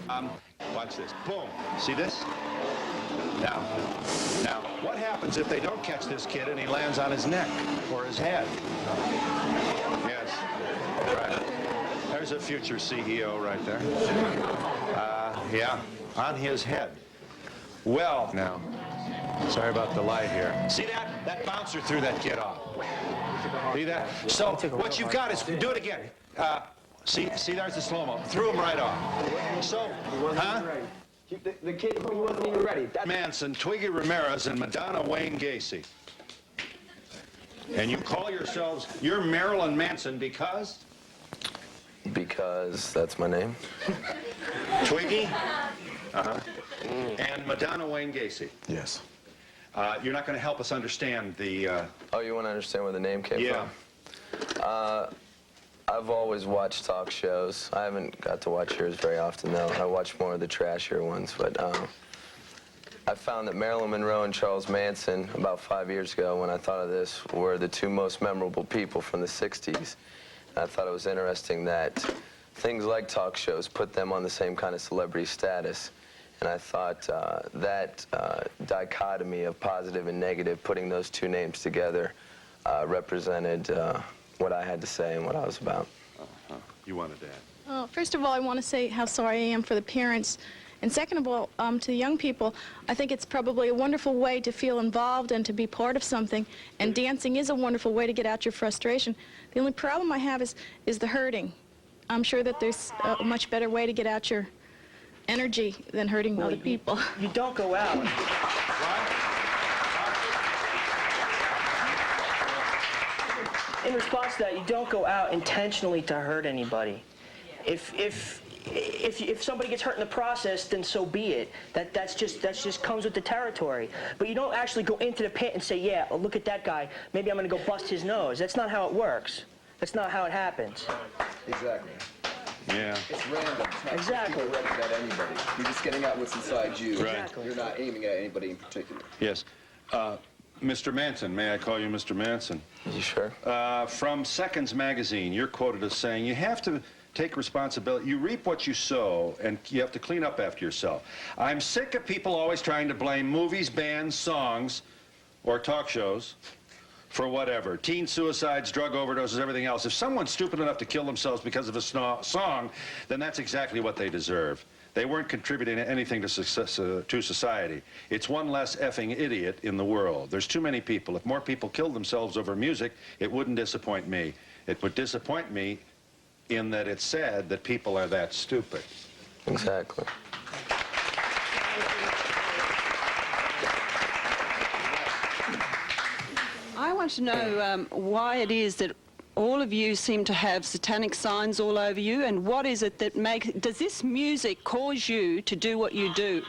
Watch this. Boom. See this? Now, what happens if they don't catch this kid and he lands on his neck or his head? Yes. Right. There's a future CEO right there. Yeah, on his head. Well, now, sorry about the light here. See that? That bouncer threw that kid off. See that? So what you've got is, do it again. See, there's the slow-mo. Threw him right off. So, huh? The kid who wasn't even ready. Manson, Twiggy Ramirez, and Madonna Wayne Gacy. And you call yourselves, you're Marilyn Manson because? Because that's my name. Twiggy? Uh-huh. And Madonna Wayne Gacy? Yes. You're not going to help us understand the... Oh, you want to understand where the name came Yeah. from? I've always watched talk shows. I haven't got to watch yours very often, though. I watch more of the trashier ones, but I found that Marilyn Monroe and Charles Manson, about 5 years ago, when I thought of this, were the two most memorable people from the 60s. And I thought it was interesting that things like talk shows put them on the same kind of celebrity status. And I thought that dichotomy of positive and negative, putting those two names together, represented what I had to say and what I was about. You wanted to add? Well, first of all, I want to say how sorry I am for the parents. And second of all, to the young people, I think it's probably a wonderful way to feel involved and to be part of something. And dancing is a wonderful way to get out your frustration. The only problem I have is the hurting. I'm sure that there's a much better way to get out your energy than hurting other people. You don't go out. In response to that, you don't go out intentionally to hurt anybody. If somebody gets hurt in the process, then so be it. That's just comes with the territory. But you don't actually go into the pit and say, yeah, look at that guy. Maybe I'm going to go bust his nose. That's not how it works. That's not how it happens. Exactly. Yeah. It's random. It's not Exactly. directed at anybody. You're just getting out what's inside you. Right. Exactly. You're not aiming at anybody in particular. Yes. Mr. Manson, may I call you Mr. Manson? You sure? From Seconds magazine, you're quoted as saying, you have to take responsibility. You reap what you sow, and you have to clean up after yourself. I'm sick of people always trying to blame movies, bands, songs, or talk shows for whatever. Teen suicides, drug overdoses, everything else. If someone's stupid enough to kill themselves because of a song, then that's exactly what they deserve. They weren't contributing anything to society. It's one less effing idiot in the world. There's too many people. If more people killed themselves over music, it wouldn't disappoint me. It would disappoint me in that it's sad that people are that stupid. Exactly. I want to know why it is that all of you seem to have satanic signs all over you, and what is it that does this music cause you to do what you do?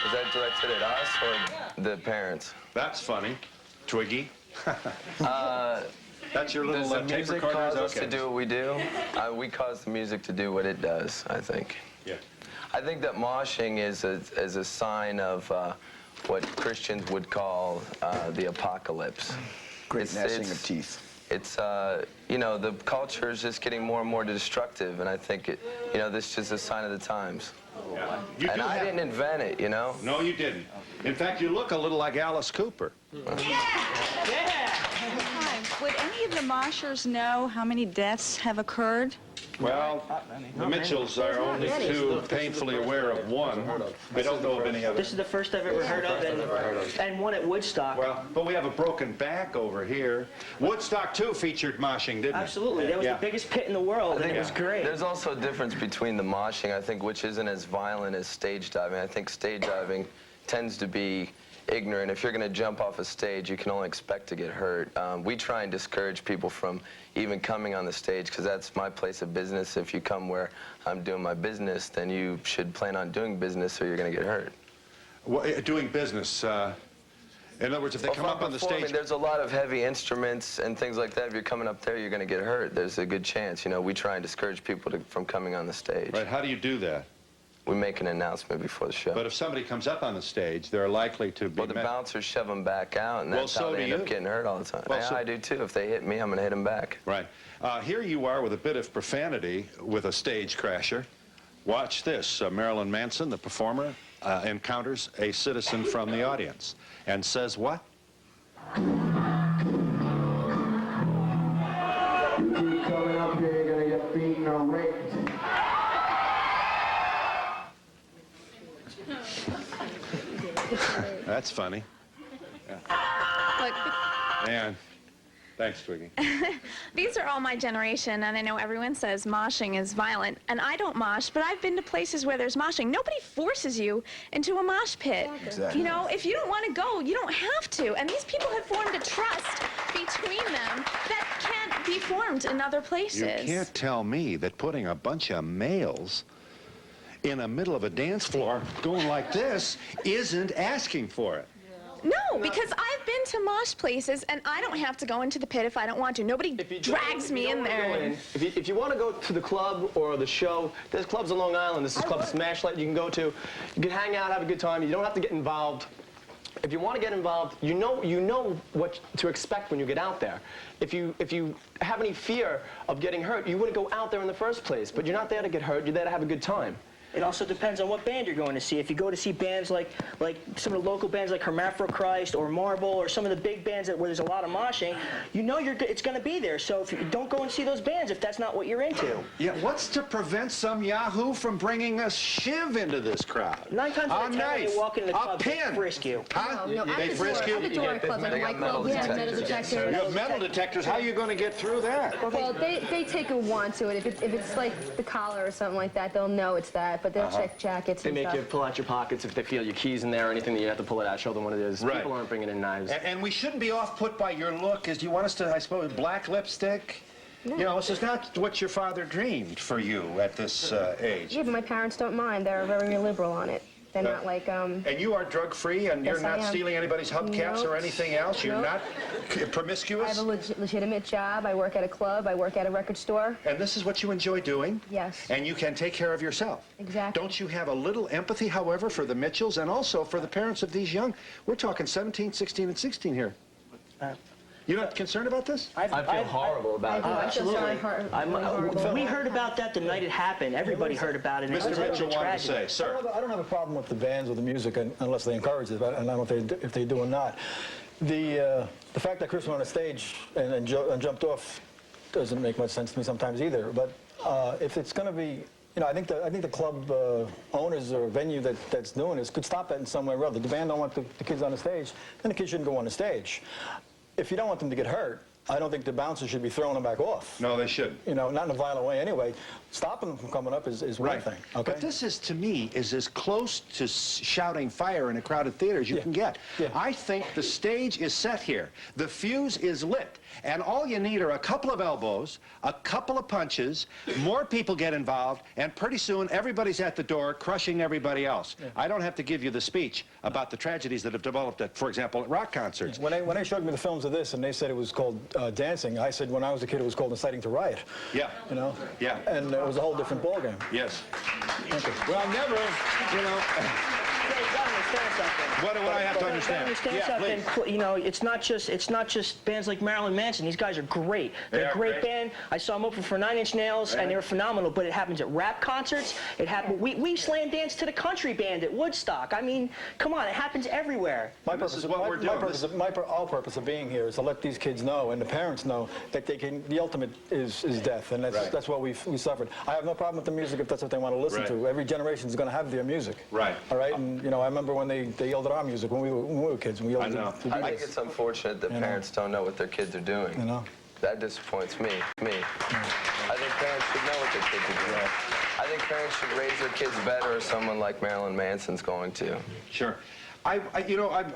Is that directed at us or the parents? That's funny. Twiggy. That's your little Does the tape music recorder? cause us to do what we do? We cause the music to do what it does, I think. Yeah. I think that moshing is a sign of what Christians would call the apocalypse. Great gnashing of teeth. It's, you know, the culture is just getting more and more destructive, and I think, this is just a sign of the times. Yeah. And I didn't invent it, you know? No, you didn't. In fact, you look a little like Alice Cooper. Hi. Would any of the moshers know how many deaths have occurred? Well, the Mitchells are only too painfully aware of one. They don't know of any other. This is the first I've ever heard of, and one at Woodstock. Well, but we have a broken back over here. Woodstock, too, featured moshing, didn't it? Absolutely. That was the biggest pit in the world, and it was great. There's also a difference between the moshing, I think, which isn't as violent as stage diving. I think stage diving tends to be ignorant. If you're going to jump off a stage, you can only expect to get hurt. We try and discourage people from even coming on the stage, because that's my place of business. If you come where I'm doing my business, then you should plan on doing business, or you're going to get hurt. Well, doing business, in other words, if they come up on the stage... There's a lot of heavy instruments and things like that. If you're coming up there, you're going to get hurt. There's a good chance. You know, we try and discourage people from coming on the stage. Right, how do you do that? we make an announcement before the show. But if somebody comes up on the stage, they're likely to be Well, the met. bouncers shove them back out, and Well, that's so how they do end up you. getting hurt all the time. Well, Yeah, so- I do too. If they hit me, I'm going to hit them back. Right. Here you are with a bit of profanity with a stage crasher. Watch this. Marilyn Manson, the performer, encounters a citizen from the audience and says what? You keep coming up here, you're gonna get beaten or raped. That's funny. Look, Man. Thanks, Twiggy. these are all my generation, and I know everyone says moshing is violent, and I don't mosh, but I've been to places where there's moshing. Nobody forces you into a mosh pit. Exactly. You know, if you don't want to go, you don't have to. And these people have formed a trust between them that can't be formed in other places. You can't tell me that putting a bunch of males in the middle of a dance floor going like this isn't asking for it. No, because I've been to mosh places, and I don't have to go into the pit if I don't want to. Nobody drags me in there. If you want to go to the club or the show, there's clubs on Long Island. This is Club Smashlight you can go to. You can hang out, have a good time. You don't have to get involved. If you want to get involved, you know what to expect when you get out there. If you have any fear of getting hurt, you wouldn't go out there in the first place. But you're not there to get hurt. You're there to have a good time. It also depends on what band you're going to see. If you go to see bands like some of the local bands like Hermaphrodite or Marble or some of the big bands where there's a lot of moshing, you know it's going to be there. So if you don't go and see those bands if that's not what you're into. Yeah, what's to prevent some yahoo from bringing a shiv into this crowd? 9 times out of 10 when you walk into the club, they pin. frisk you. Huh? No, They frisk you? at the door of clubs, like They my got club, we metal have metal detectors. detectors. You have metal detectors. How are you going to get through that? Well, they take a wand to it. If it's like the collar or something like that, they'll know it's that, but they'll check jackets They and make stuff. you pull out your pockets if they feel your keys in there or anything that you have to pull it out, show them what it is. Right. People aren't bringing in knives. And we shouldn't be off-put by your look. Do you want us to, I suppose, black lipstick? No. You know, this is not what your father dreamed for you at this age. Yeah, but my parents don't mind. They're very liberal on it. They're not like, And you are drug-free, and Yes, you're not I am. stealing anybody's hubcaps Nope. or anything else? You're Nope. not I promiscuous? have a legitimate job. I work at a club. I work at a record store. And this is what you enjoy doing? Yes. And you can take care of yourself? Exactly. Don't you have a little empathy, however, for the Mitchells and also for the parents of these young? We're talking 17, 16, and 16 here. You're not concerned about this? I feel horrible about it. I feel absolutely. horrible. We heard about that the night it happened. Everybody heard about it. and it Mr. was Mitchell a wanted to tragedy. say, sir. I don't have a problem with the bands or the music unless they encourage it, and I don't know if they do or not. The fact that Chris went on a stage and jumped off doesn't make much sense to me sometimes either. But if it's going to be, you know, I think the club owners or venue that's doing this could stop that in some way or other. The band don't want the kids on the stage, then the kids shouldn't go on the stage. If you don't want them to get hurt, I don't think the bouncers should be throwing them back off. No, they shouldn't. You know, not in a violent way anyway. Stopping them from coming up is one thing. Okay. But this is, to me, is as close to shouting fire in a crowded theater as you can get. Yeah. I think the stage is set here. The fuse is lit. And all you need are a couple of elbows, a couple of punches, more people get involved, and pretty soon everybody's at the door crushing everybody else. Yeah. I don't have to give you the speech about the tragedies that have developed at, for example, at rock concerts. Yeah. When they showed me the films of this and they said it was called dancing, I said when I was a kid it was called inciting to riot. Yeah. You know? Yeah. And it was a whole different ballgame. Yes. Well, never, you know. You gotta understand something. What do I have to You understand? gotta understand Yeah, something. You know, it's not just bands like Marilyn Manson. These guys are great. They're a great band. I saw them open for 9 Inch Nails, and they were phenomenal. But it happens at rap concerts. It happened. We slam dance to the country band at Woodstock. I mean, come on, it happens everywhere. Our purpose of being here is to let these kids know and the parents know that they can. The ultimate is death, and that's what we suffered. I have no problem with the music if that's what they want to listen to. Every generation is going to have their music. Right. All right. And you know, I remember when they yelled at our music when we were kids. And we yelled I know. I think it's unfortunate that parents don't know what their kids are doing. You know. That disappoints me. I think parents should know what their kids are doing. I think parents should raise their kids better as someone like Marilyn Manson's going to. Sure. I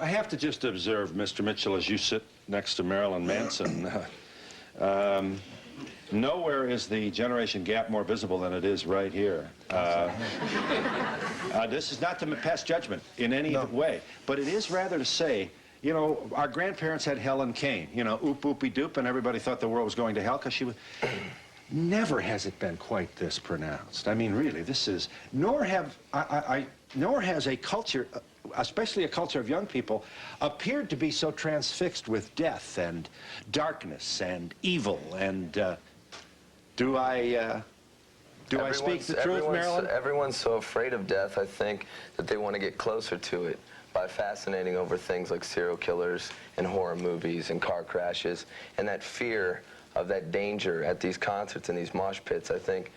have to just observe, Mr. Mitchell, as you sit next to Marilyn Manson, nowhere is the generation gap more visible than it is right here. This is not to pass judgment in any way, but it is rather to say, you know, our grandparents had Helen Kane, you know, oop, oopy, doop, and everybody thought the world was going to hell because she was... never has it been quite this pronounced. I mean, really, this is, nor has a culture, especially a culture of young people, appeared to be so transfixed with death and darkness and evil and, do I speak the truth, Marilyn? Everyone's so afraid of death, I think, that they want to get closer to it by fascinating over things like serial killers and horror movies and car crashes. And that fear of that danger at these concerts and these mosh pits, I think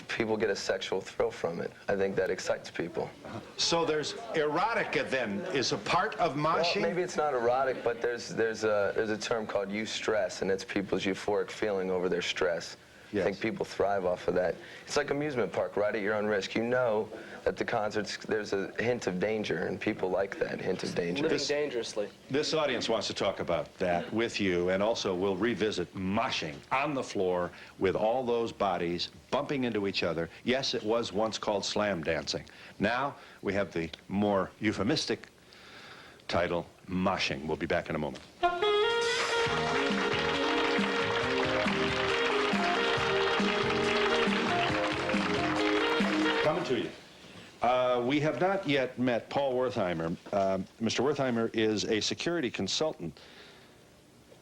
people get a sexual thrill from it. I think that excites people. So there's erotica then is a part of moshing? Well, maybe it's not erotic, but there's a term called eustress, and it's people's euphoric feeling over their stress. Yes. I think people thrive off of that. It's like amusement park, right at your own risk. You know that the concerts, there's a hint of danger, and people like that hint of danger. Living dangerously. This audience wants to talk about that with you, and also we'll revisit moshing on the floor with all those bodies bumping into each other. Yes, it was once called slam dancing. Now we have the more euphemistic title, moshing. We'll be back in a moment. Coming to you. We have not yet met Paul Wertheimer. Mr. Wertheimer is a security consultant.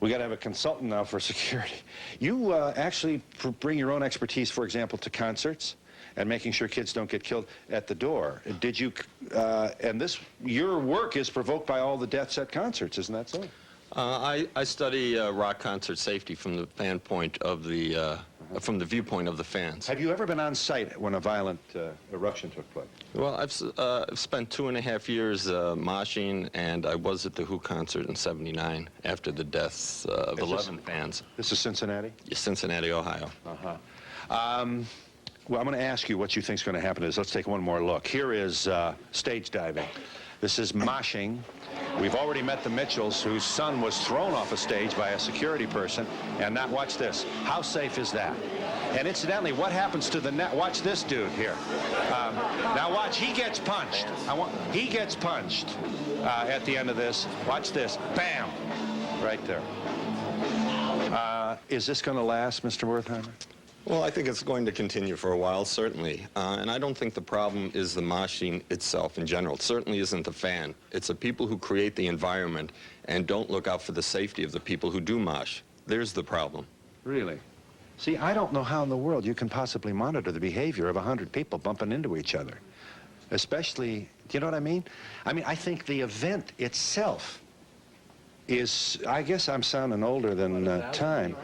We got to have a consultant now for security. You actually bring your own expertise, for example, to concerts and making sure kids don't get killed at the door. Did you, and your work is provoked by all the deaths at concerts, isn't that so? I study rock concert safety from the viewpoint of the fans. Have you ever been on site when a violent eruption took place? Well, I've spent 2.5 years moshing, and I was at the Who concert in '79 after the deaths of 11 fans. This is Cincinnati? Yeah, Cincinnati, Ohio. Uh-huh. Well, I'm going to ask you what you think is going to happen is, let's take one more look. Here is stage diving. This is moshing. We've already met the Mitchells, whose son was thrown off a stage by a security person. And now, watch this. How safe is that? And incidentally, what happens to the net? Watch this dude here. Now watch, he gets punched. He gets punched at the end of this. Watch this. Bam! Right there. Is this going to last, Mr. Wertheimer? Well, I think it's going to continue for a while, certainly. And I don't think the problem is the moshing itself in general. It certainly isn't the fan. It's the people who create the environment and don't look out for the safety of the people who do mosh. There's the problem. Really? See, I don't know how in the world you can possibly monitor the behavior of 100 people bumping into each other. Especially, do you know what I mean? I mean, I think the event itself is, I guess I'm sounding older than time.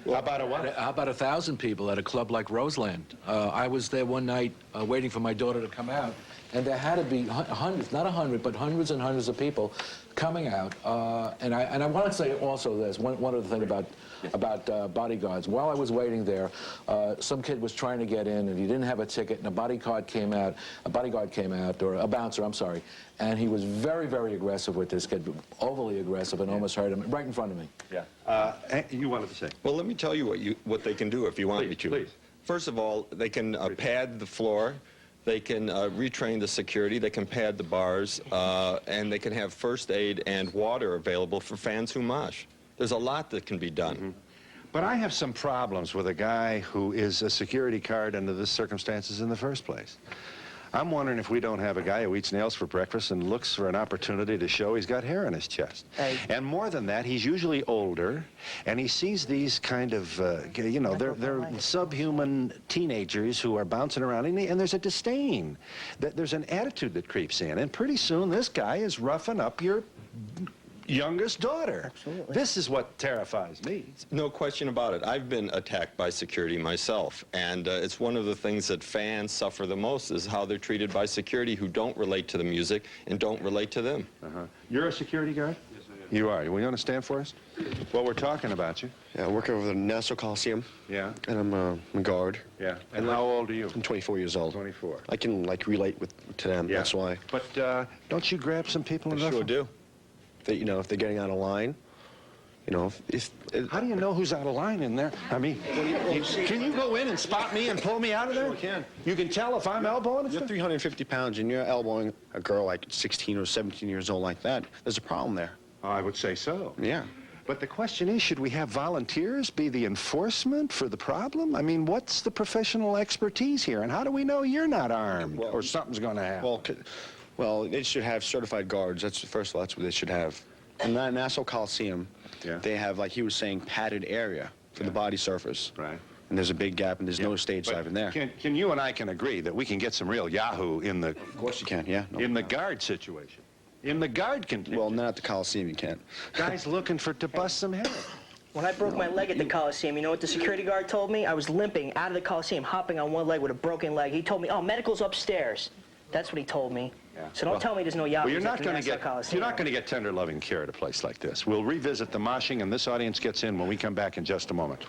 How about 1,000 people at a club like Roseland? I was there one night waiting for my daughter to come out, and there had to be hundreds, not 100, but hundreds and hundreds of people coming out. And I want to say also this, one other thing about bodyguards. While I was waiting there, some kid was trying to get in, and he didn't have a ticket, and a bodyguard came out, or a bouncer, I'm sorry, and he was very, very aggressive with this kid, overly aggressive, and almost hurt him right in front of me. Yeah. You wanted to say? Well, let me tell you what they can do if you want me to. Please. First of all, they can pad the floor. They can retrain the security. They can pad the bars. And they can have first aid and water available for fans who mosh. There's a lot that can be done. Mm-hmm. But I have some problems with a guy who is a security guard under the circumstances in the first place. I'm wondering if we don't have a guy who eats nails for breakfast and looks for an opportunity to show he's got hair on his chest. Hey. And more than that, he's usually older, and he sees these kind of, you know, they're subhuman teenagers who are bouncing around, and there's a disdain. There's an attitude that creeps in, and pretty soon this guy is roughing up your youngest daughter. Absolutely. This is what terrifies me. No question about it. I've been attacked by security myself, and it's one of the things that fans suffer the most is how they're treated by security who don't relate to the music and don't relate to them. You're a security guard? Yes, I am. You are. Will you understand for us? Well, we're talking about you. Yeah, I work over the Nassau Coliseum. Yeah. And I'm a guard. Yeah. And how old are you? I'm 24 years old. 24. I can, like, relate to them. Yeah. That's why. But don't you grab some people enough? I sure do. You know, if they're getting out of line, you know, How do you know who's out of line in there? I mean, can you go in and spot me and pull me out of there? Sure can. You can tell if I'm elbowing? You're 350 pounds and you're elbowing a girl like 16 or 17 years old like that. There's a problem there. I would say so. Yeah. But the question is, should we have volunteers be the enforcement for the problem? I mean, what's the professional expertise here? And how do we know you're not armed or something's going to happen? Well, they should have certified guards. First of all, that's what they should have. In the Nassau Coliseum, they have, like he was saying, padded area for the body surface. Right. And there's a big gap, and there's no stage dive in there. Can you and I can agree that we can get some real Yahoo in the... Of course you can, yeah. In the guard situation. In the guard contingent. Well, not at the Coliseum, you can't. Guys looking to bust some head. When I broke my leg at the Coliseum, you know what the security guard told me? I was limping out of the Coliseum, hopping on one leg with a broken leg. He told me, oh, medical's upstairs. That's what he told me. Yeah. So don't tell me there's no Yahoo. Well, you're not going to get tender loving care at a place like this. We'll revisit the moshing, and this audience gets in when we come back in just a moment.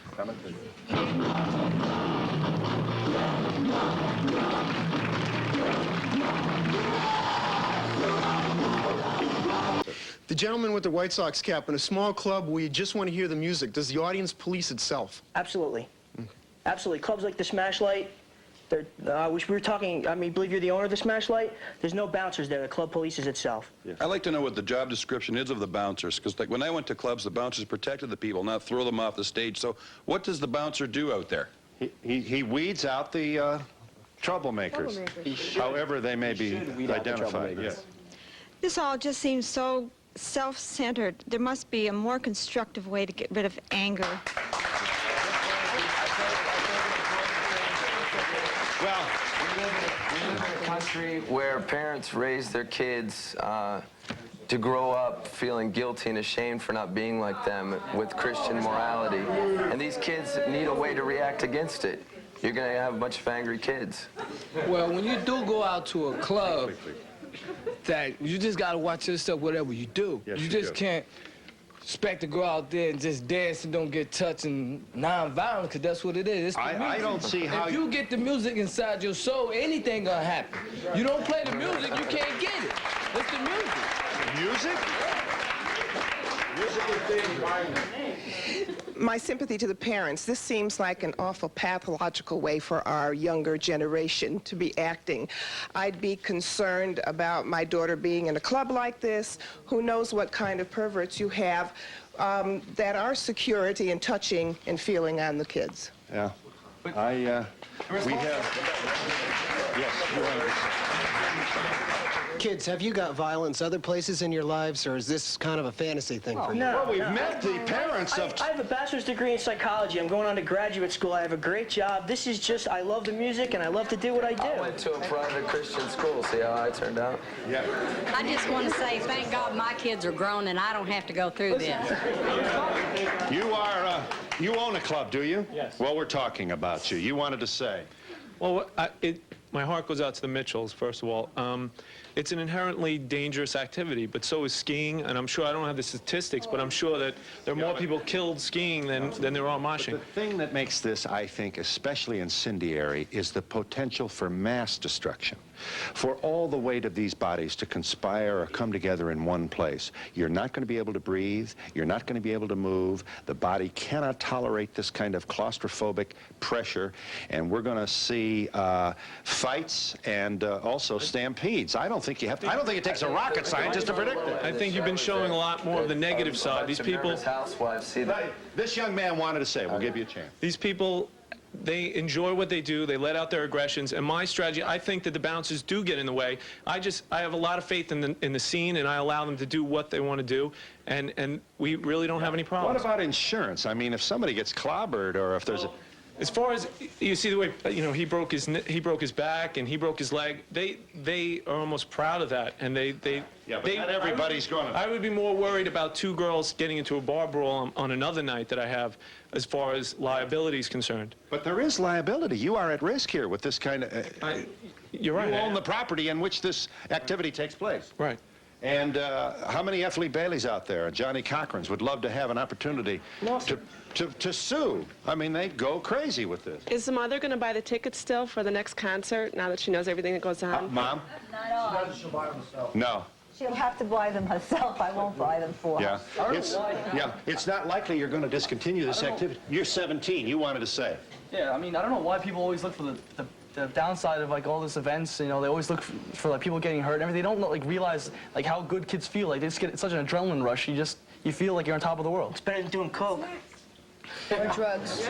The gentleman with the White Sox cap, in a small club where you just want to hear the music, does the audience police itself? Absolutely. Absolutely. Clubs like the Smashlight, which we were talking, I believe you're the owner of the Smashlight. There's no bouncers there. The club polices itself. Yeah. I'd like to know what the job description is of the bouncers, because like when I went to clubs, the bouncers protected the people, not throw them off the stage. So what does the bouncer do out there? He weeds out the troublemakers, however they may be identified. Yes. This all just seems so self-centered. There must be a more constructive way to get rid of anger. Well, we live in a country where parents raise their kids to grow up feeling guilty and ashamed for not being like them with Christian morality. And these kids need a way to react against it. You're going to have a bunch of angry kids. Well, when you do go out to a club, that you just got to watch yourself whatever you do. Yes, you just can't expect to go out there and just dance and don't get touched and non-violent, because that's what it is. It's the I don't see how... If you get the music inside your soul, anything gonna happen. You don't play the music, you can't get it. It's the music. Music? Music is the environment. My sympathy to the parents. This seems like an awful pathological way for our younger generation to be acting. I'd be concerned about my daughter being in a club like this. Who knows what kind of perverts you have that are security and touching and feeling on the kids. Yeah. We have... Yes, you want to... Kids, have you got violence other places in your lives, or is this kind of a fantasy thing for you? Well, we've met the parents of... I have a bachelor's degree in psychology. I'm going on to graduate school. I have a great job. This is just, I love the music, and I love to do what I do. I went to a private Christian school. See how I turned out? Yeah. I just want to say, thank God my kids are grown, and I don't have to go through this. You own a club, do you? Yes. Well, we're talking about you. You wanted to say. Well, my heart goes out to the Mitchells, first of all. It's an inherently dangerous activity, but so is skiing, and I'm sure, I don't have the statistics, but I'm sure that there are more people killed skiing than there are moshing. The thing that makes this, I think, especially incendiary, is the potential for mass destruction. For all the weight of these bodies to conspire or come together in one place, you're not going to be able to breathe, you're not going to be able to move, the body cannot tolerate this kind of claustrophobic pressure, and we're going to see fights and also stampedes. I don't think it takes a rocket scientist to predict it. I think you've been showing a lot more of the negative side. These people... Housewives see that. This young man wanted to say, we'll give you a chance. These people, they enjoy what they do, they let out their aggressions, and my strategy, I think that the bouncers do get in the way. I have a lot of faith in the scene, and I allow them to do what they want to do, and we really don't have any problems. What about insurance? I mean, if somebody gets clobbered, or if there's a... As far as, you see the way, he broke his back and he broke his leg, they are almost proud of that, and Yeah, but not everybody's going to... I would be more worried about two girls getting into a bar brawl on another night that I have, as far as liability is concerned. But there is liability. You are at risk here with this kind of... You're right. You own the property in which this activity takes place. Right. And how many F. Lee Baileys out there, Johnny Cochrans, would love to have an opportunity to sue? I mean, they go crazy with this. Is the mother going to buy the tickets still for the next concert, now that she knows everything that goes on? Mom? Not all. She'll buy them herself. No. She'll have to buy them herself. I won't buy them for her. It's not likely you're going to discontinue this activity. You're 17. You wanted to say. Yeah, I mean, I don't know why people always look for the downside of like all these events. You know, they always look for like people getting hurt and everything. They don't realize like how good kids feel. Like they just get such an adrenaline rush. You you feel like you're on top of the world. It's better than doing coke. Or drugs.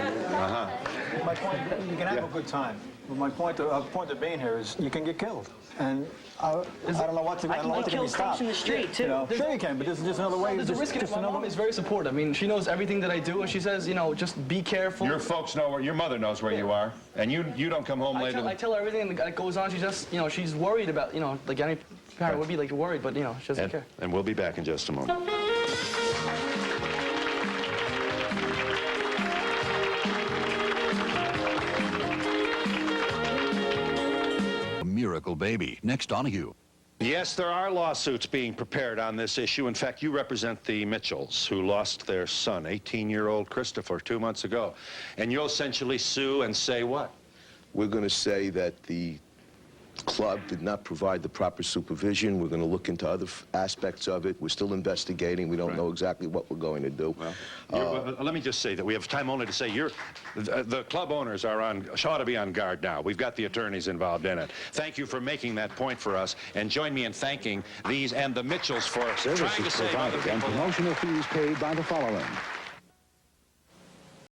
My point, you can have a good time. But my point of being here is you can get killed. And I don't know what to, I don't know what to be stopped. in the street, too. You know, sure you can, but this is just another way. There's a risk in it. My mom is very supportive. I mean, she knows everything that I do, and she says, you know, just be careful. Your folks know where, your mother knows where you are, and you don't come home later. I tell her everything that goes on. She just, you know, she's worried about, you know, like any parent would be like worried, but, you know, she doesn't care. And we'll be back in just a moment. Miracle Baby. Next, Donahue. Yes, there are lawsuits being prepared on this issue. In fact, you represent the Mitchells, who lost their son, 18-year-old Christopher, 2 months ago. And you'll essentially sue and say what? We're going to say that the club did not provide the proper supervision. We're going to look into other aspects of it. We're still investigating. We don't know exactly what we're going to do. Well, let me just say that we have time only to say the club owners ought to be on guard now. We've got the attorneys involved in it. Thank you for making that point for us, and join me in thanking these and the Mitchells for trying to save other people. And promotional fees paid by the following.